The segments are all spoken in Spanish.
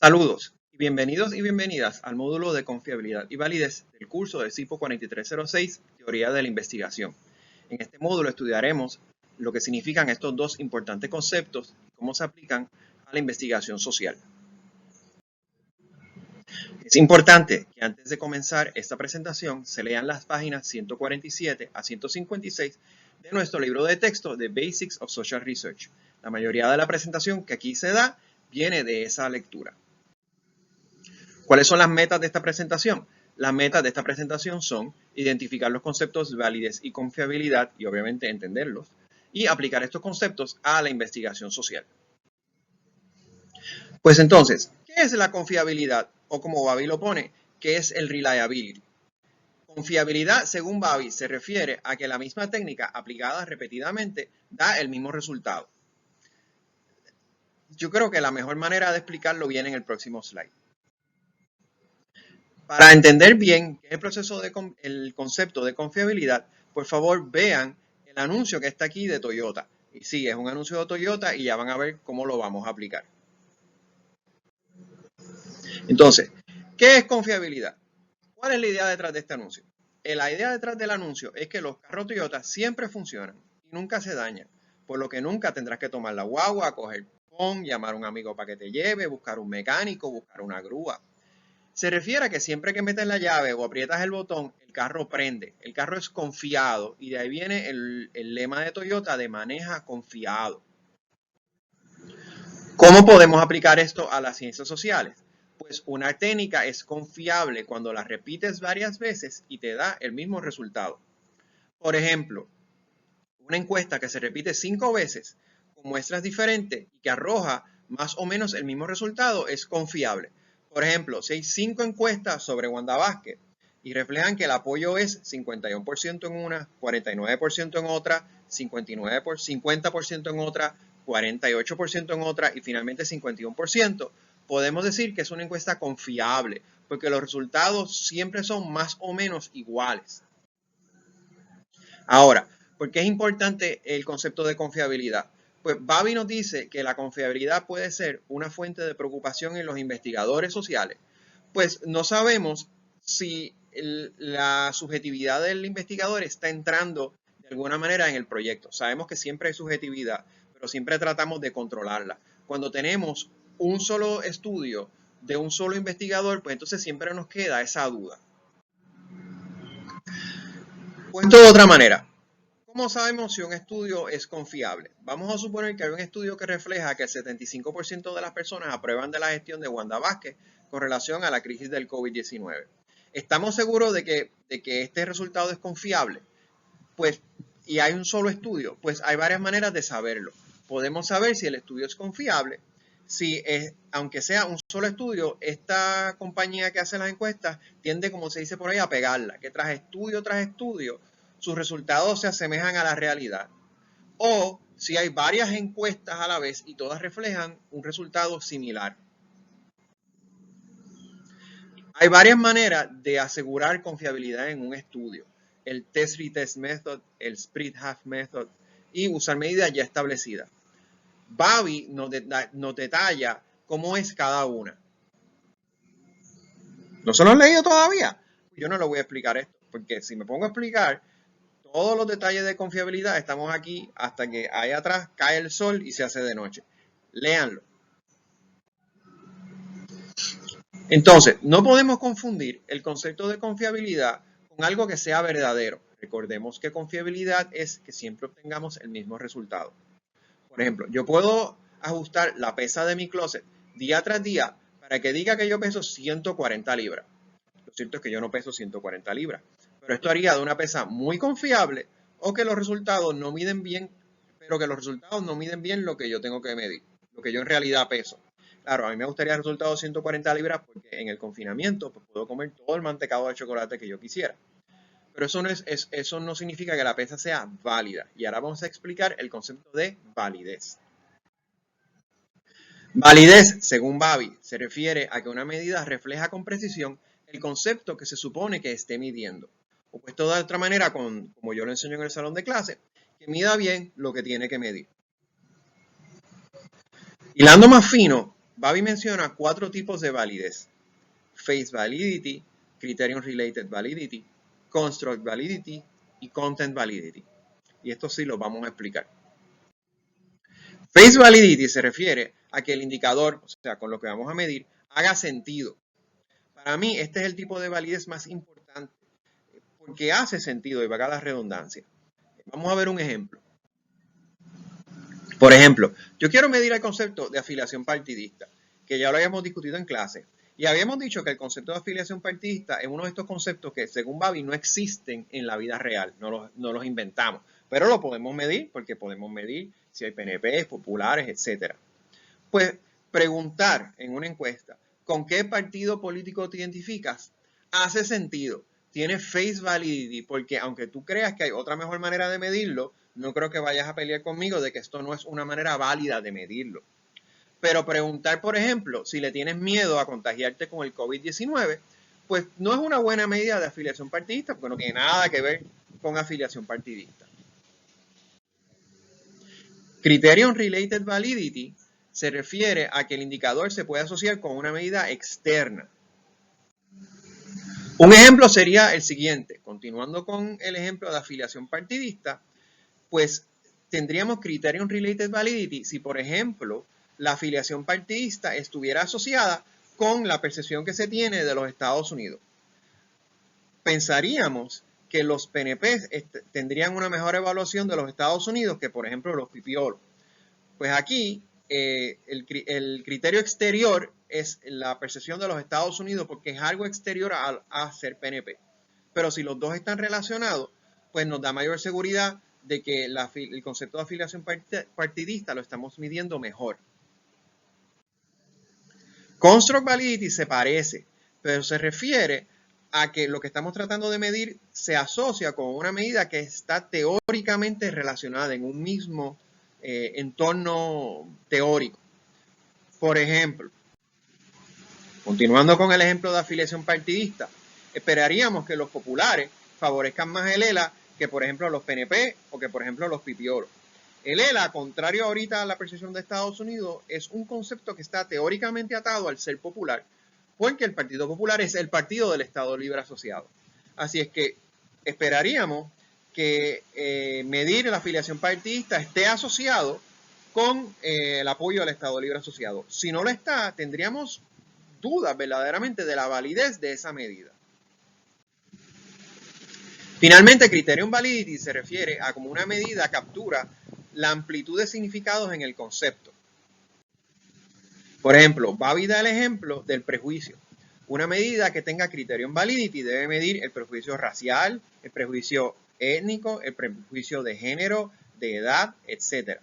Saludos y bienvenidos y bienvenidas al módulo de confiabilidad y validez del curso de CIPO 4306, Teoría de la Investigación. En este módulo estudiaremos lo que significan estos dos importantes conceptos y cómo se aplican a la investigación social. Es importante que antes de comenzar esta presentación se lean las páginas 147 a 156 de nuestro libro de texto de Basics of Social Research. La mayoría de la presentación que aquí se da viene de esa lectura. ¿Cuáles son las metas de esta presentación? Las metas de esta presentación son identificar los conceptos de validez y confiabilidad y obviamente entenderlos y aplicar estos conceptos a la investigación social. Pues entonces, ¿qué es la confiabilidad? O como Babi lo pone, ¿qué es el reliability? Confiabilidad, según Babi, se refiere a que la misma técnica aplicada repetidamente da el mismo resultado. Yo creo que la mejor manera de explicarlo viene en el próximo slide. Para entender bien qué es el concepto de confiabilidad, por favor vean el anuncio que está aquí de Toyota. Y sí, es un anuncio de Toyota y ya van a ver cómo lo vamos a aplicar. Entonces, ¿qué es confiabilidad? ¿Cuál es la idea detrás de este anuncio? La idea detrás del anuncio es que los carros Toyota siempre funcionan y nunca se dañan, por lo que nunca tendrás que tomar la guagua, coger pon, llamar a un amigo para que te lleve, buscar un mecánico, buscar una grúa. Se refiere a que siempre que metes la llave o aprietas el botón, el carro prende. El carro es confiado y de ahí viene el lema de Toyota de maneja confiado. ¿Cómo podemos aplicar esto a las ciencias sociales? Pues una técnica es confiable cuando la repites varias veces y te da el mismo resultado. Por ejemplo, una encuesta que se repite 5 veces con muestras diferentes y que arroja más o menos el mismo resultado es confiable. Por ejemplo, si hay 5 encuestas sobre Wanda Vázquez y reflejan que el apoyo es 51% en una, 49% en otra, 50% en otra, 48% en otra y finalmente 51%, podemos decir que es una encuesta confiable porque los resultados siempre son más o menos iguales. Ahora, ¿por qué es importante el concepto de confiabilidad? Pues Babi nos dice que la confiabilidad puede ser una fuente de preocupación en los investigadores sociales. Pues no sabemos si la subjetividad del investigador está entrando de alguna manera en el proyecto. Sabemos que siempre hay subjetividad, pero siempre tratamos de controlarla. Cuando tenemos un solo estudio de un solo investigador, pues entonces siempre nos queda esa duda. Puesto de otra manera, ¿cómo sabemos si un estudio es confiable? Vamos a suponer que hay un estudio que refleja que el 75% de las personas aprueban de la gestión de Wanda Vázquez con relación a la crisis del COVID-19. ¿Estamos seguros de que este resultado es confiable? Pues, y hay un solo estudio, pues hay varias maneras de saberlo. Podemos saber si el estudio es confiable, si aunque sea un solo estudio, esta compañía que hace las encuestas tiende, como se dice por ahí, a pegarla, que tras estudio, sus resultados se asemejan a la realidad. O si hay varias encuestas a la vez y todas reflejan un resultado similar. Hay varias maneras de asegurar confiabilidad en un estudio. El test-retest method, el split-half method y usar medidas ya establecidas. Babi nos detalla cómo es cada una. ¿No se lo han leído todavía? Yo no lo voy a explicar esto, porque si me pongo a explicar todos los detalles de confiabilidad, estamos aquí hasta que ahí atrás cae el sol y se hace de noche. Léanlo. Entonces, no podemos confundir el concepto de confiabilidad con algo que sea verdadero. Recordemos que confiabilidad es que siempre obtengamos el mismo resultado. Por ejemplo, yo puedo ajustar la pesa de mi closet día tras día para que diga que yo peso 140 libras. Lo cierto es que yo no peso 140 libras, pero esto haría de una pesa muy confiable o que los resultados no miden bien, pero que los resultados no miden bien lo que yo tengo que medir, lo que yo en realidad peso. Claro, a mí me gustaría el resultado de 140 libras porque en el confinamiento pues, puedo comer todo el mantecado de chocolate que yo quisiera. Pero eso no significa que la pesa sea válida. Y ahora vamos a explicar el concepto de validez. Validez, según Babi, se refiere a que una medida refleja con precisión el concepto que se supone que esté midiendo. O puesto de otra manera, como yo lo enseño en el salón de clase, que mida bien lo que tiene que medir. Hilando más fino, Bobby menciona 4 tipos de validez: Face Validity, Criterion Related Validity, Construct Validity y Content Validity. Y esto sí lo vamos a explicar. Face Validity se refiere a que el indicador, o sea, con lo que vamos a medir, haga sentido. Para mí, este es el tipo de validez más importante, porque hace sentido, y valga la redundancia. Vamos a ver un ejemplo. Por ejemplo, yo quiero medir el concepto de afiliación partidista, que ya lo habíamos discutido en clase. Y habíamos dicho que el concepto de afiliación partidista es uno de estos conceptos que, según Bobby, no existen en la vida real, no los inventamos. Pero lo podemos medir porque podemos medir si hay PNP, populares, etc. Pues preguntar en una encuesta con qué partido político te identificas hace sentido. Tiene face validity, porque aunque tú creas que hay otra mejor manera de medirlo, no creo que vayas a pelear conmigo de que esto no es una manera válida de medirlo. Pero preguntar, por ejemplo, si le tienes miedo a contagiarte con el COVID-19, pues no es una buena medida de afiliación partidista, porque no tiene nada que ver con afiliación partidista. Criterion Related Validity se refiere a que el indicador se puede asociar con una medida externa. Un ejemplo sería el siguiente, continuando con el ejemplo de afiliación partidista, pues tendríamos Criterion Related Validity si, por ejemplo, la afiliación partidista estuviera asociada con la percepción que se tiene de los Estados Unidos. Pensaríamos que los PNP tendrían una mejor evaluación de los Estados Unidos que, por ejemplo, los pipiolos. Pues aquí el criterio exterior es la percepción de los Estados Unidos porque es algo exterior a ser PNP. Pero si los dos están relacionados, pues nos da mayor seguridad de que el concepto de afiliación partidista lo estamos midiendo mejor. Construct Validity se parece, pero se refiere a que lo que estamos tratando de medir se asocia con una medida que está teóricamente relacionada en un mismo entorno teórico. Por ejemplo, continuando con el ejemplo de afiliación partidista, esperaríamos que los populares favorezcan más el ELA que, por ejemplo, los PNP o que, por ejemplo, los pipiolos. El ELA, contrario ahorita a la percepción de Estados Unidos, es un concepto que está teóricamente atado al ser popular, porque el Partido Popular es el partido del Estado Libre Asociado. Así es que esperaríamos que medir la afiliación partidista esté asociado con el apoyo al Estado Libre Asociado. Si no lo está, tendríamos dudas verdaderamente de la validez de esa medida. Finalmente, Criterion Validity se refiere a como una medida captura la amplitud de significados en el concepto. Por ejemplo, Bobby da el ejemplo del prejuicio. Una medida que tenga Criterion Validity debe medir el prejuicio racial, el prejuicio étnico, el prejuicio de género, de edad, etc.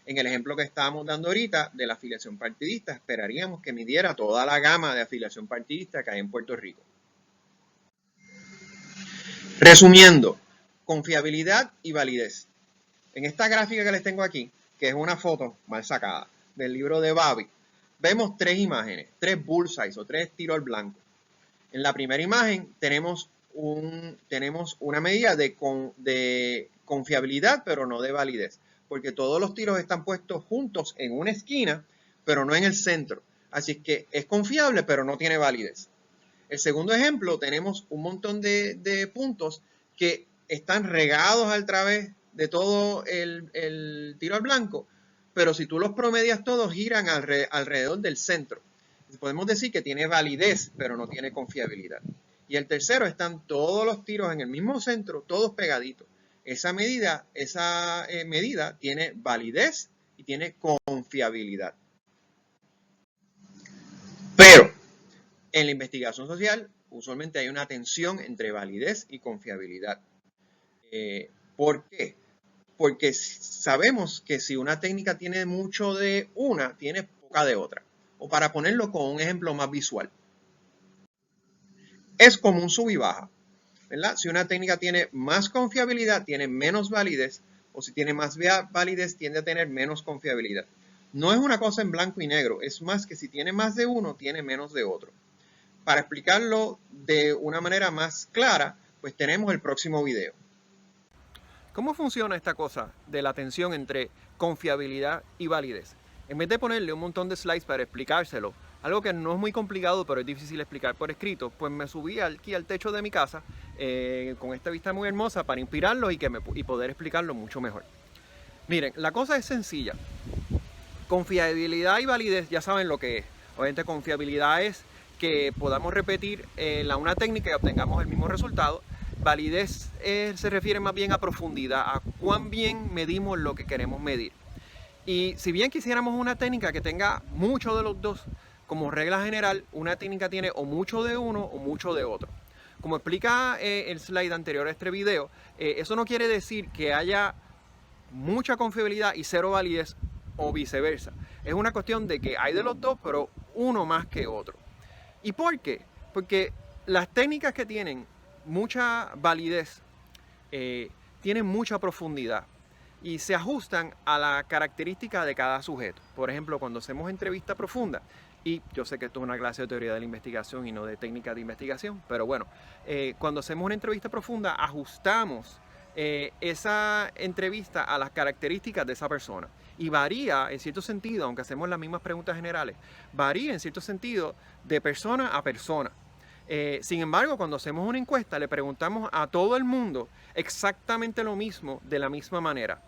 En el ejemplo que estábamos dando ahorita de la afiliación partidista, esperaríamos que midiera toda la gama de afiliación partidista que hay en Puerto Rico. Resumiendo, confiabilidad y validez. En esta gráfica que les tengo aquí, que es una foto mal sacada del libro de Bobby, vemos 3 imágenes, 3 bullseyes o 3 tiros al blanco. En la primera imagen tenemos una medida de confiabilidad, pero no de validez, porque todos los tiros están puestos juntos en una esquina, pero no en el centro. Así es que es confiable, pero no tiene validez. El segundo ejemplo, tenemos un montón de puntos que están regados a través de todo el tiro al blanco, pero si tú los promedias todos, giran alrededor del centro. Podemos decir que tiene validez, pero no tiene confiabilidad. Y el tercero, están todos los tiros en el mismo centro, todos pegaditos. Esa medida tiene validez y tiene confiabilidad. Pero en la investigación social, usualmente hay una tensión entre validez y confiabilidad. ¿Por qué? Porque sabemos que si una técnica tiene mucho de una, tiene poca de otra. O para ponerlo con un ejemplo más visual. Es como un sub y baja, ¿verdad? Si una técnica tiene más confiabilidad, tiene menos validez, o si tiene más validez, tiende a tener menos confiabilidad. No es una cosa en blanco y negro, es más que si tiene más de uno, tiene menos de otro. Para explicarlo de una manera más clara, pues tenemos el próximo video. ¿Cómo funciona esta cosa de la tensión entre confiabilidad y validez? en vez de ponerle un montón de slides para explicárselo, algo que no es muy complicado pero es difícil explicar por escrito, pues me subí aquí al techo de mi casa con esta vista muy hermosa para inspirarlos y poder explicarlo mucho mejor. Miren, la cosa es sencilla. Confiabilidad y validez ya saben lo que es. Obviamente confiabilidad es que podamos repetir una técnica y obtengamos el mismo resultado. Validez se refiere más bien a profundidad, a cuán bien medimos lo que queremos medir. Y si bien quisiéramos una técnica que tenga mucho de los dos, como regla general, una técnica tiene o mucho de uno o mucho de otro. Como explica el slide anterior a este video, eso no quiere decir que haya mucha confiabilidad y cero validez o viceversa. Es una cuestión de que hay de los dos, pero uno más que otro. ¿Y por qué? Porque las técnicas que tienen mucha validez tienen mucha profundidad y se ajustan a la característica de cada sujeto. Por ejemplo, cuando hacemos entrevista profunda, y yo sé que esto es una clase de teoría de la investigación y no de técnica de investigación, pero bueno, cuando hacemos una entrevista profunda, ajustamos esa entrevista a las características de esa persona. Y varía en cierto sentido, aunque hacemos las mismas preguntas generales, varía en cierto sentido de persona a persona. Sin embargo, cuando hacemos una encuesta, le preguntamos a todo el mundo exactamente lo mismo de la misma manera.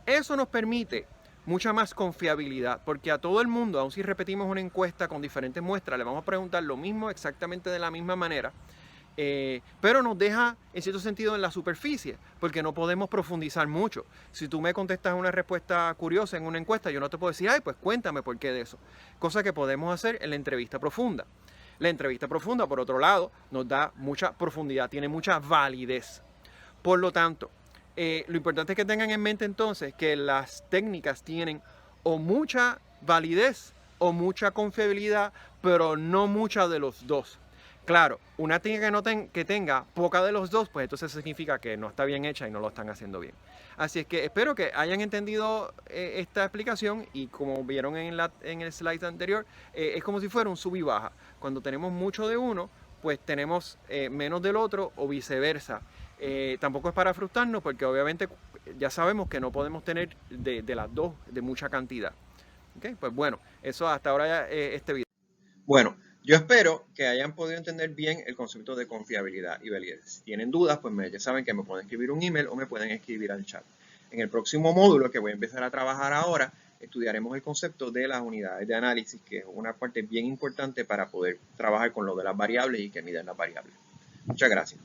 Eso nos permite mucha más confiabilidad, porque a todo el mundo, aun si repetimos una encuesta con diferentes muestras, le vamos a preguntar lo mismo exactamente de la misma manera, pero nos deja en cierto sentido en la superficie, porque no podemos profundizar mucho. Si tú me contestas una respuesta curiosa en una encuesta, yo no te puedo decir, ay, pues cuéntame por qué de eso. Cosa que podemos hacer en la entrevista profunda. La entrevista profunda, por otro lado, nos da mucha profundidad, tiene mucha validez. Por lo tanto, lo importante es que tengan en mente entonces que las técnicas tienen o mucha validez o mucha confiabilidad, pero no mucha de los dos. Claro, una técnica que tenga poca de los dos, pues entonces significa que no está bien hecha y no lo están haciendo bien. Así es que espero que hayan entendido esta explicación y como vieron en el slide anterior, es como si fuera un sub y baja. Cuando tenemos mucho de uno, pues tenemos menos del otro o viceversa. Tampoco es para frustrarnos porque obviamente ya sabemos que no podemos tener de las dos de mucha cantidad. ¿Okay? Pues bueno, eso hasta ahora ya, este video. Bueno, yo espero que hayan podido entender bien el concepto de confiabilidad y validez. Si tienen dudas, pues ya saben que me pueden escribir un email o me pueden escribir al chat. En el próximo módulo que voy a empezar a trabajar ahora, estudiaremos el concepto de las unidades de análisis, que es una parte bien importante para poder trabajar con lo de las variables y que miden las variables. Muchas gracias.